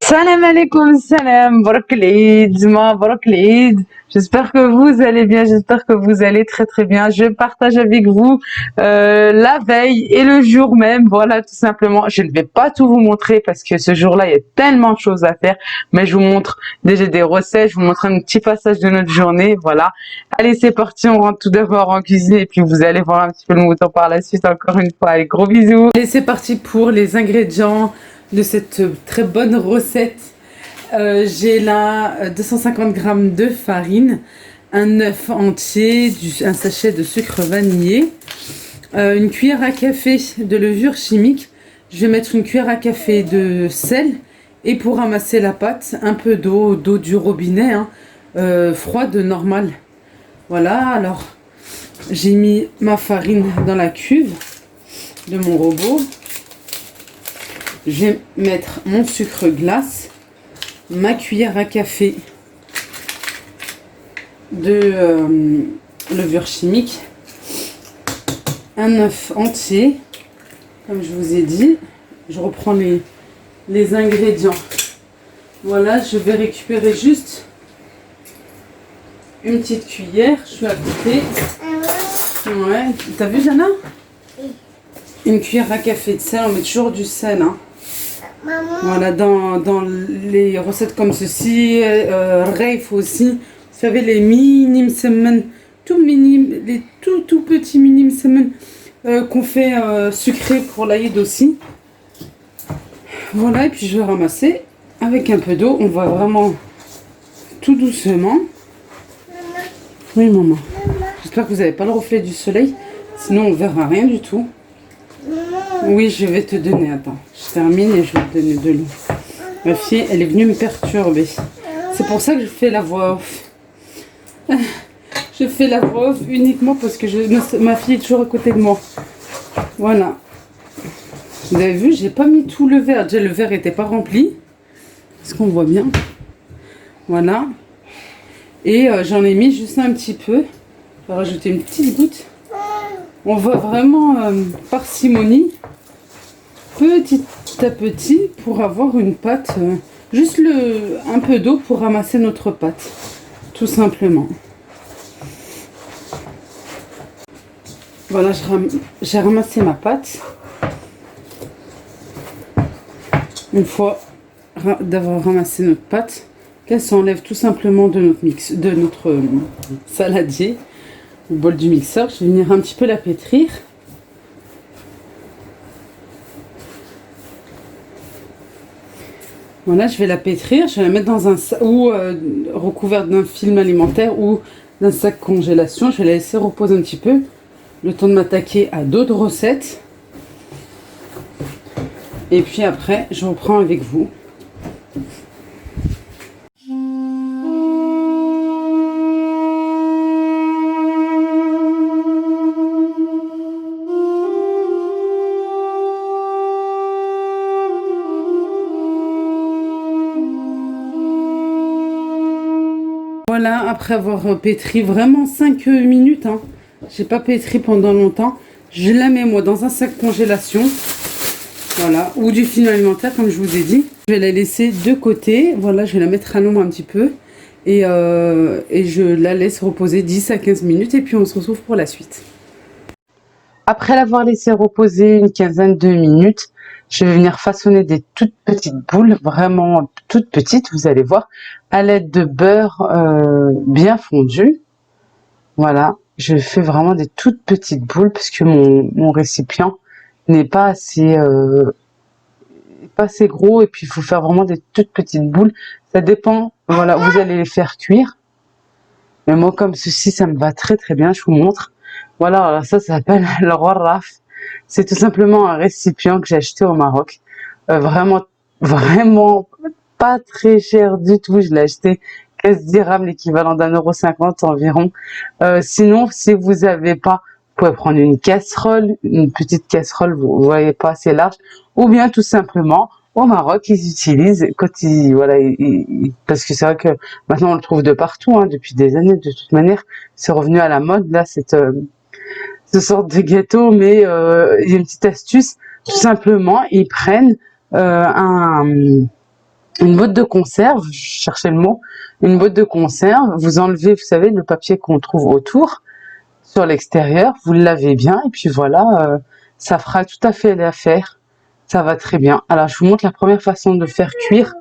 Salam alaikum, salam, barak l'Eid, barak l'Eid. J'espère que vous allez bien, j'espère que vous allez très très bien. Je partage avec vous la veille et le jour même, voilà tout simplement. Je ne vais pas tout vous montrer parce que ce jour-là, il y a tellement de choses à faire, mais je vous montre déjà des recettes, je vous montre un petit passage de notre journée, voilà. Allez, c'est parti, on rentre tout d'abord en cuisine et puis vous allez voir un petit peu le mouton par la suite encore une fois. Allez, gros bisous. Allez, c'est parti pour les ingrédients de cette très bonne recette. J'ai là 250 g de farine, un œuf entier, un sachet de sucre vanillé, une cuillère à café de levure chimique. Je vais mettre une cuillère à café de sel et pour ramasser la pâte, un peu d'eau du robinet, hein, froide, normale. Voilà, alors j'ai mis ma farine dans la cuve de mon robot. Je vais mettre mon sucre glace, ma cuillère à café de levure chimique, un œuf entier, comme je vous ai dit. Je reprends les ingrédients. Voilà, je vais récupérer juste une petite cuillère. Je suis à côté. Ouais, t'as vu, Jana? Une cuillère à café de sel, on met toujours du sel, hein. Voilà, dans les recettes comme ceci, Reif aussi, vous savez, les minimes semen, tout minime, les tout petits minimes semen qu'on fait sucré pour l'Aïd aussi. Voilà, et puis je vais ramasser avec un peu d'eau. On va vraiment tout doucement. Oui, maman. J'espère que vous n'avez pas le reflet du soleil, sinon on verra rien du tout. Oui, je vais te donner, attends, je termine et je vais te donner de l'eau. Ma fille, elle est venue me perturber. C'est pour ça que je fais la voix off. Je fais la voix off uniquement parce que ma fille est toujours à côté de moi. Voilà. Vous avez vu, j'ai pas mis tout le verre. Déjà, le verre n'était pas rempli. Est-ce qu'on voit bien? Voilà. Et j'en ai mis juste un petit peu. Je vais rajouter une petite goutte. On va vraiment parcimonie, petit à petit, pour avoir une pâte, juste un peu d'eau pour ramasser notre pâte, tout simplement. Voilà, j'ai ramassé ma pâte. Une fois d'avoir ramassé notre pâte, qu'elle s'enlève tout simplement de notre saladier. Le bol du mixeur, je vais venir un petit peu la pétrir. Voilà, je vais la pétrir, je vais la mettre dans un sac ou recouverte d'un film alimentaire ou d'un sac congélation. Je vais la laisser reposer un petit peu, le temps de m'attaquer à d'autres recettes. Et puis après, je reprends avec vous. Voilà, après avoir pétri vraiment 5 minutes, hein, j'ai pas pétri pendant longtemps, je la mets moi dans un sac congélation, voilà, ou du film alimentaire comme je vous ai dit. Je vais la laisser de côté, voilà, je vais la mettre à l'ombre un petit peu et je la laisse reposer 10 à 15 minutes et puis on se retrouve pour la suite. Après l'avoir laissé reposer une quinzaine de minutes, je vais venir façonner des toutes petites boules, vraiment toutes petites, vous allez voir, à l'aide de beurre bien fondu. Voilà, je fais vraiment des toutes petites boules parce que mon récipient n'est pas assez gros et puis il faut faire vraiment des toutes petites boules. Ça dépend, voilà, vous allez les faire cuire. Mais moi, comme ceci, ça me va très très bien, je vous montre. Voilà, alors ça s'appelle le raf. C'est tout simplement un récipient que j'ai acheté au Maroc. Vraiment pas très cher du tout. Je l'ai acheté 15 dirhams, l'équivalent d'1,50 € environ. Sinon, si vous n'avez pas, vous pouvez prendre une casserole, une petite casserole, vous voyez pas assez large, ou bien tout simplement, au Maroc, ils utilisent, parce que c'est vrai que maintenant on le trouve de partout, hein, depuis des années, de toute manière, c'est revenu à la mode, là, cette sorte de gâteau, mais il y a une petite astuce, tout simplement, ils prennent un une boîte de conserve, je cherchais le mot, une boîte de conserve, vous enlevez, vous savez, le papier qu'on trouve autour, sur l'extérieur, vous le lavez bien, et puis voilà, ça fera tout à fait l'affaire. Ça va très bien. Alors, je vous montre la première façon de faire cuire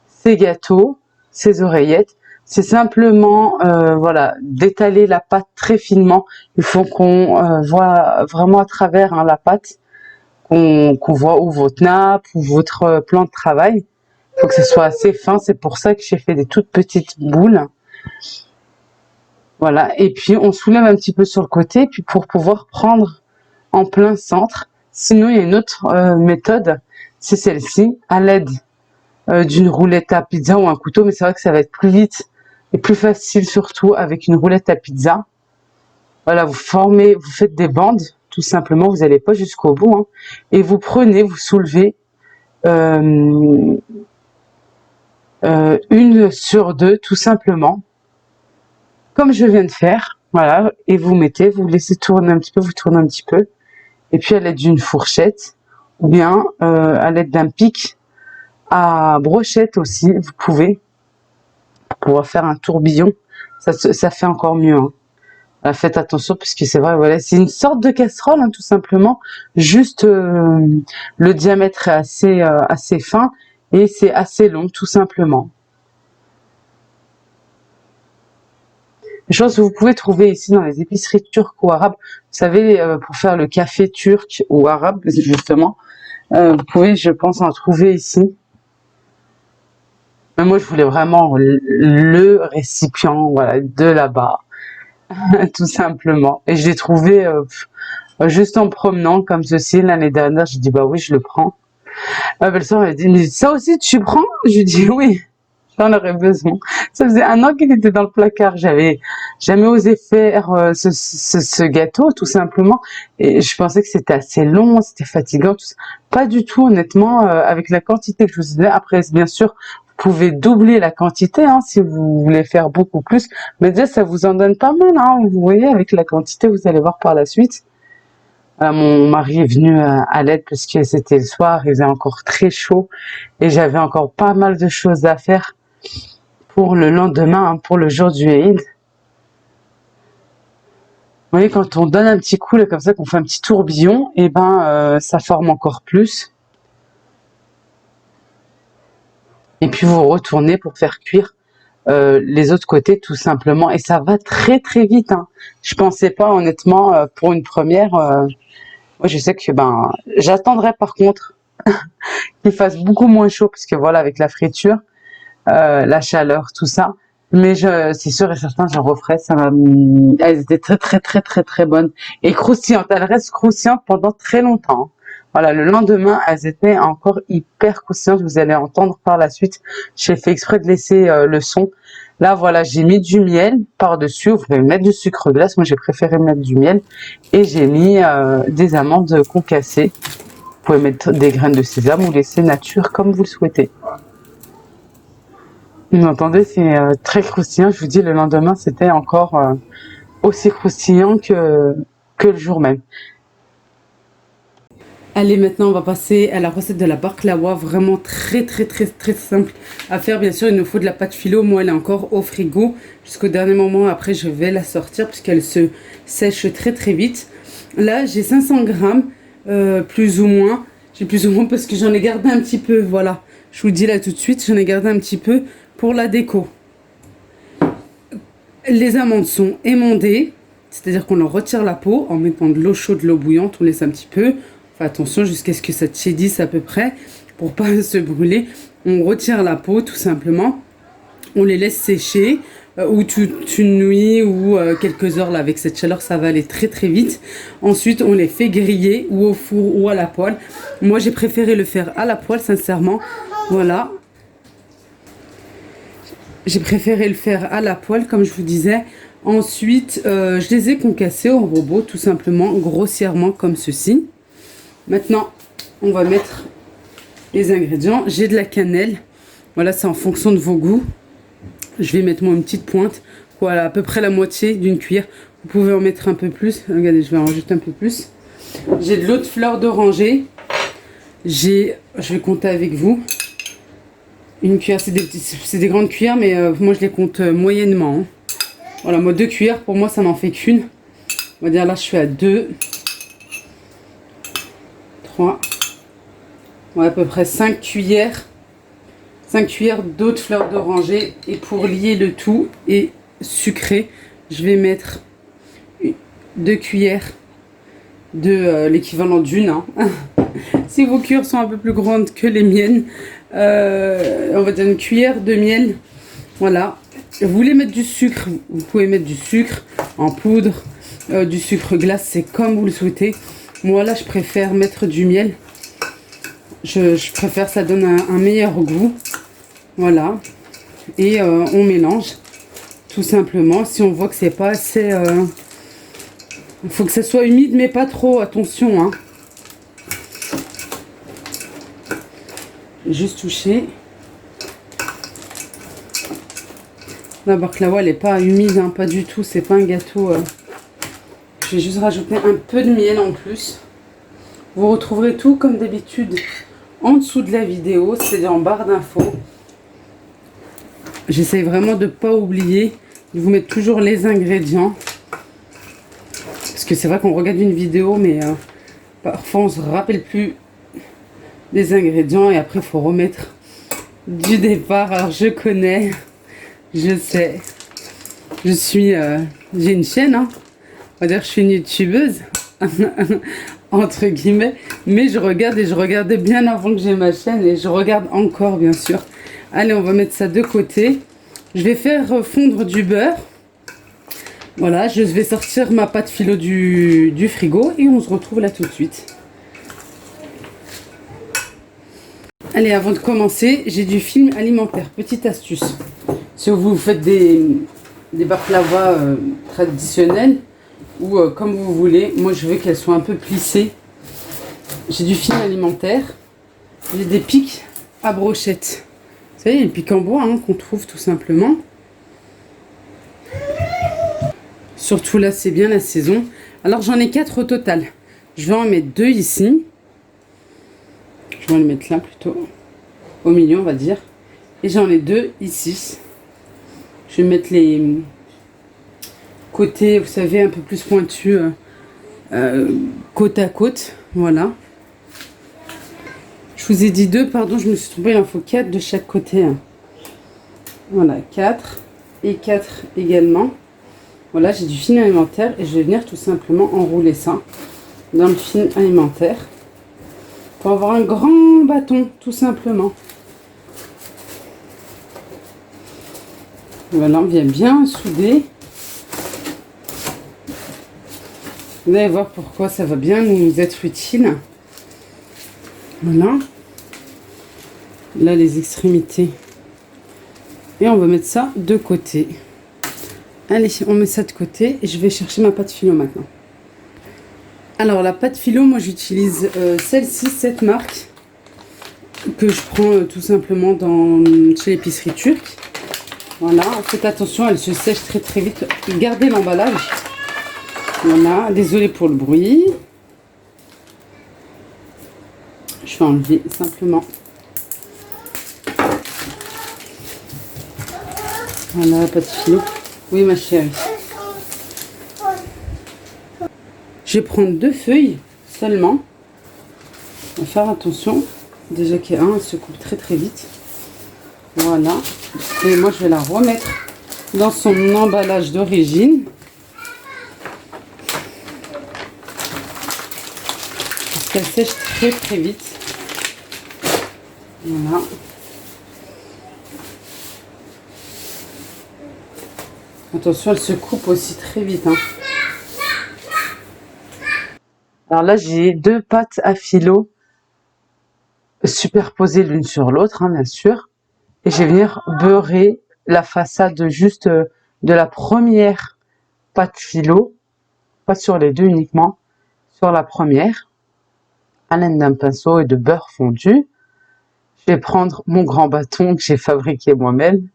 ces gâteaux, ces oreillettes. C'est simplement, voilà, d'étaler la pâte très finement. Il faut qu'on voit vraiment à travers la pâte, qu'on voit ou votre nappe ou votre plan de travail. Il faut que ce soit assez fin. C'est pour ça que j'ai fait des toutes petites boules. Voilà. Et puis, on soulève un petit peu sur le côté, puis pour pouvoir prendre en plein centre. Sinon, il y a une autre méthode, c'est celle-ci, à l'aide d'une roulette à pizza ou un couteau, mais c'est vrai que ça va être plus vite et plus facile, surtout avec une roulette à pizza. Voilà, vous faites des bandes, tout simplement, vous n'allez pas jusqu'au bout, hein, et vous prenez, vous soulevez une sur deux, tout simplement, comme je viens de faire, voilà, et vous mettez, vous laissez tourner un petit peu, vous tournez un petit peu, et puis à l'aide d'une fourchette, ou bien à l'aide d'un pic à brochette aussi, vous pouvez, pour pouvoir faire un tourbillon, ça fait encore mieux, hein. Faites attention parce que c'est vrai, voilà, c'est une sorte de casserole, hein, tout simplement, juste le diamètre est assez fin et c'est assez long, tout simplement. Des choses que vous pouvez trouver ici dans les épiceries turques ou arabes, vous savez, pour faire le café turc ou arabe, justement, vous pouvez, je pense, en trouver ici. Mais moi, je voulais vraiment le récipient, voilà, de là-bas, tout simplement. Et je l'ai trouvé juste en promenant comme ceci l'année dernière. J'ai dit, bah oui, je le prends. Ma belle-sœur m'a dit, mais ça aussi, tu prends? Je lui dis, oui, j'en aurais besoin. Ça faisait un an qu'il était dans le placard. J'avais jamais osé faire ce gâteau, tout simplement. Et je pensais que c'était assez long, c'était fatigant, tout ça. Pas du tout, honnêtement, avec la quantité que je vous disais. Après, bien sûr, vous pouvez doubler la quantité, hein, si vous voulez faire beaucoup plus. Mais déjà, ça vous en donne pas mal, hein. Vous voyez, avec la quantité, vous allez voir par la suite. Mon mari est venu à l'aide parce que c'était le soir, il faisait encore très chaud et j'avais encore pas mal de choses à faire pour le lendemain, hein, pour le jour du Eid. Vous voyez, quand on donne un petit coup, là, comme ça, qu'on fait un petit tourbillon, et ben, ça forme encore plus. Et puis, vous retournez pour faire cuire les autres côtés, tout simplement. Et ça va très, très vite, hein. Je pensais pas, honnêtement, pour une première... moi, je sais que ben, j'attendrai par contre qu'il fasse beaucoup moins chaud, parce que voilà, avec la friture, la chaleur, tout ça. Mais c'est sûr et certain, j'en referai. Elles étaient très, très, très, très, très bonnes et croustillantes. Elles restent croustillantes pendant très longtemps. Voilà, le lendemain, elles étaient encore hyper croustillantes. Vous allez entendre par la suite. J'ai fait exprès de laisser le son. Là, voilà, j'ai mis du miel par-dessus. Vous pouvez mettre du sucre glace. Moi, j'ai préféré mettre du miel. Et j'ai mis des amandes concassées. Vous pouvez mettre des graines de sésame ou laisser nature comme vous le souhaitez. Vous entendez, c'est très croustillant. Je vous dis, le lendemain, c'était encore aussi croustillant que le jour même. Allez, maintenant, on va passer à la recette de la baklawa. Vraiment très, très, très, très simple à faire. Bien sûr, il nous faut de la pâte philo. Moi, elle est encore au frigo jusqu'au dernier moment. Après, je vais la sortir puisqu'elle se sèche très, très vite. Là, j'ai 500 grammes, plus ou moins. J'ai plus ou moins parce que j'en ai gardé un petit peu. Voilà, je vous le dis là tout de suite, j'en ai gardé un petit peu pour la déco. Les amandes sont émondées, c'est-à-dire qu'on leur retire la peau en mettant de l'eau chaude, de l'eau bouillante. On laisse un petit peu. Fait attention jusqu'à ce que ça tiédisse à peu près pour pas se brûler. On retire la peau tout simplement. On les laisse sécher ou toute une nuit ou quelques heures là avec cette chaleur, ça va aller très très vite. Ensuite, on les fait griller ou au four ou à la poêle. Moi, j'ai préféré le faire à la poêle, sincèrement. Voilà. J'ai préféré le faire à la poêle, comme je vous disais. Ensuite, je les ai concassés au robot, tout simplement, grossièrement comme ceci. Maintenant, on va mettre les ingrédients. J'ai de la cannelle. Voilà, c'est en fonction de vos goûts. Je vais mettre moi une petite pointe. Voilà, à peu près la moitié d'une cuillère. Vous pouvez en mettre un peu plus. Regardez, je vais en rajouter un peu plus. J'ai de l'eau de fleur d'oranger. Je vais compter avec vous. Une cuillère, c'est des grandes cuillères, mais moi je les compte moyennement. Hein. Voilà, moi 2 cuillères, pour moi ça n'en fait qu'une. On va dire là je suis à 2, 3, ouais, à peu près 5 cuillères. 5 cuillères d'eau de fleur d'oranger. Et pour lier le tout et sucré, je vais mettre 2 cuillères de l'équivalent d'une. Hein. Si vos cuillères sont un peu plus grandes que les miennes, on va dire une cuillère de miel. Voilà. Vous voulez mettre du sucre, vous pouvez mettre du sucre en poudre, du sucre glace, c'est comme vous le souhaitez. Moi là, je préfère mettre du miel. Je préfère, ça donne un meilleur goût. Voilà. Et on mélange tout simplement. Si on voit que c'est pas assez... il faut que ça soit humide, mais pas trop, attention. Hein. Juste toucher. La baklawa, elle n'est pas humide, hein, pas du tout. C'est pas un gâteau. Je vais juste rajouter un peu de miel en plus. Vous retrouverez tout comme d'habitude en dessous de la vidéo, c'est en barre d'infos. J'essaie vraiment de ne pas oublier de vous mettre toujours les ingrédients. Parce que c'est vrai qu'on regarde une vidéo, mais parfois on ne se rappelle plus des ingrédients et après il faut remettre du départ. Alors je connais, je sais, j'ai une chaîne, hein. On va dire que je suis une youtubeuse, entre guillemets, mais je regarde et je regardais bien avant que j'ai ma chaîne et je regarde encore bien sûr. Allez, on va mettre ça de côté. Je vais faire fondre du beurre. Voilà, je vais sortir ma pâte philo du frigo et on se retrouve là tout de suite. Allez, avant de commencer, j'ai du film alimentaire. Petite astuce. Si vous faites des baklava traditionnels ou comme vous voulez, moi je veux qu'elles soient un peu plissées. J'ai du film alimentaire. J'ai des pics à brochette. Vous savez, les pics en bois hein, qu'on trouve tout simplement. Surtout là, c'est bien la saison. Alors j'en ai 4 au total. Je vais en mettre 2 ici. Je vais les mettre là plutôt. Au milieu, on va dire. Et j'en ai 2 ici. Je vais mettre les côtés, vous savez, un peu plus pointus, côte à côte. Voilà. Je vous ai dit 2, pardon, je me suis trompée. Il en faut 4 de chaque côté. Hein. Voilà, 4. Et 4 également. Voilà, j'ai du film alimentaire. Et je vais venir tout simplement enrouler ça dans le film alimentaire. Pour avoir un grand bâton, tout simplement. Voilà, on vient bien souder. Vous allez voir pourquoi ça va bien nous être utile. Voilà. Là, les extrémités. Et on va mettre ça de côté. Allez, on met ça de côté. Et je vais chercher ma pâte philo maintenant. Alors, la pâte philo, moi, j'utilise celle-ci, cette marque. Que je prends tout simplement chez l'épicerie turque. Voilà, faites attention, elle se sèche très très vite. Gardez l'emballage. Voilà, désolé pour le bruit. Je vais enlever simplement. Voilà, pas de philo. Oui, ma chérie. Je vais prendre 2 feuilles seulement. On va faire attention. Déjà qu'il y a un, elle se coupe très très vite. Voilà. Et moi, je vais la remettre dans son emballage d'origine. Parce qu'elle sèche très très vite. Voilà. Attention, elle se coupe aussi très vite. Hein. Alors là, j'ai 2 pâtes à filo superposées l'une sur l'autre, hein, bien sûr. Et je vais venir beurrer la façade juste de la première pâte philo, pas sur les 2 uniquement, sur la première, à l'aide d'un pinceau et de beurre fondu. Je vais prendre mon grand bâton que j'ai fabriqué moi-même.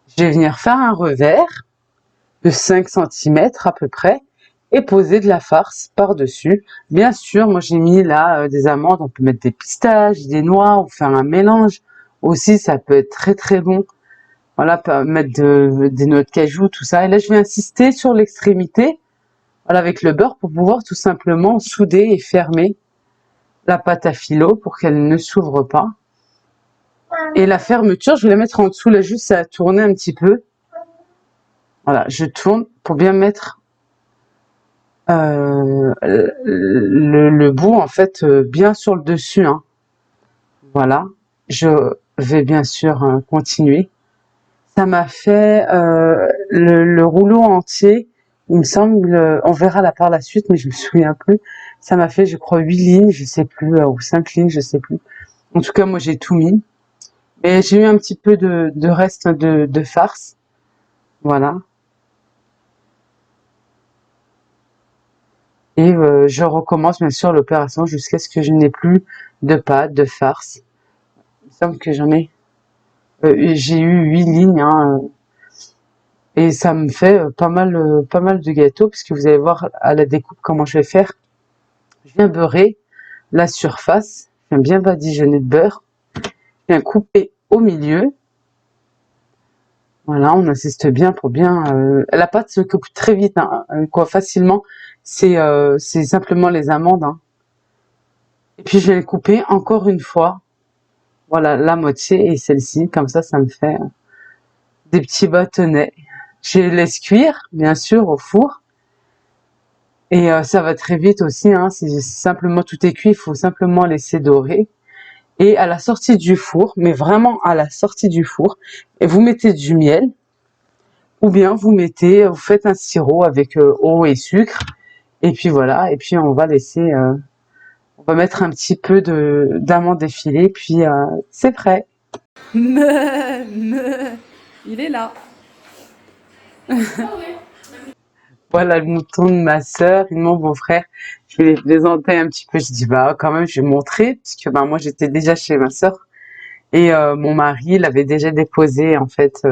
Je vais venir faire un revers de 5 cm à peu près et poser de la farce par-dessus. Bien sûr, moi j'ai mis là des amandes, on peut mettre des pistaches, des noix ou faire un mélange aussi, ça peut être très très bon. Voilà, mettre des noix de cajou, tout ça. Et là, je vais insister sur l'extrémité, voilà, avec le beurre pour pouvoir tout simplement souder et fermer la pâte à filo pour qu'elle ne s'ouvre pas. Et la fermeture, je vais la mettre en dessous, là, juste à tourner un petit peu. Voilà, je tourne pour bien mettre le bout, en fait, bien sur le dessus, hein. Voilà, je vais bien sûr continuer. Ça m'a fait le rouleau entier, il me semble, on verra là par la suite, mais je me souviens plus. Ça m'a fait, je crois, 8 lignes, je sais plus, ou 5 lignes, je sais plus. En tout cas, moi, j'ai tout mis. Et j'ai eu un petit peu de reste de farce. Voilà. Et je recommence, bien sûr, l'opération jusqu'à ce que je n'ai plus de pâte, de farce. Il me semble que j'en ai... j'ai eu 8 lignes, hein, et ça me fait pas mal de gâteaux, puisque vous allez voir à la découpe comment je vais faire. Je viens beurrer la surface, je viens bien badigeonner de beurre, je viens couper au milieu. Voilà, on insiste bien pour bien... la pâte se coupe très vite, hein, quoi, facilement. C'est simplement les amandes, hein. Et puis je vais les couper encore une fois. Voilà, la moitié et celle-ci, comme ça me fait des petits bâtonnets. Je les laisse cuire, bien sûr, au four. Et ça va très vite aussi, hein. Si simplement tout est cuit, il faut simplement laisser dorer. Et à la sortie du four, mais vraiment à la sortie du four, et vous mettez du miel, ou bien vous faites un sirop avec eau et sucre. Et puis voilà, et puis on va laisser, on va mettre un petit peu d'amandes effilées, puis c'est prêt. Il est là. Voilà le mouton de ma sœur et de mon beau-frère. Je vais les présenter un petit peu. Je dis, bah, quand même, je vais montrer, puisque bah, moi, j'étais déjà chez ma sœur. Et mon mari l'avait déjà déposé, en fait,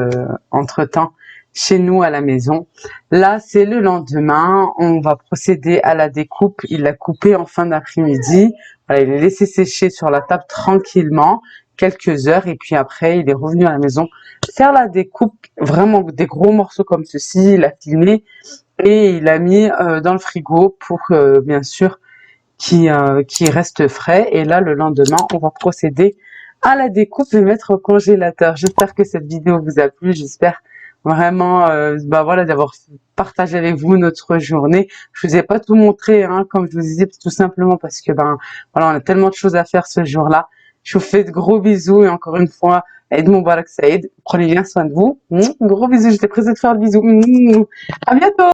entre-temps, chez nous à la maison. Là, c'est le lendemain. On va procéder à la découpe. Il l'a coupé en fin d'après-midi. Voilà, il l'a laissé sécher sur la table tranquillement, quelques heures. Et puis après, il est revenu à la maison faire la découpe, vraiment des gros morceaux comme ceci. Il a filmé. Et il a mis dans le frigo pour bien sûr qu'il reste frais. Et là, le lendemain, on va procéder à la découpe et mettre au congélateur. J'espère que cette vidéo vous a plu. J'espère vraiment bah voilà, d'avoir partagé avec vous notre journée. Je vous ai pas tout montré, hein, comme je vous disais, tout simplement parce que ben voilà, on a tellement de choses à faire ce jour-là. Je vous fais de gros bisous et encore une fois, Eid Mubarak Saïd. Prenez bien soin de vous. Gros bisous, j'étais pressée de faire le bisou. À bientôt.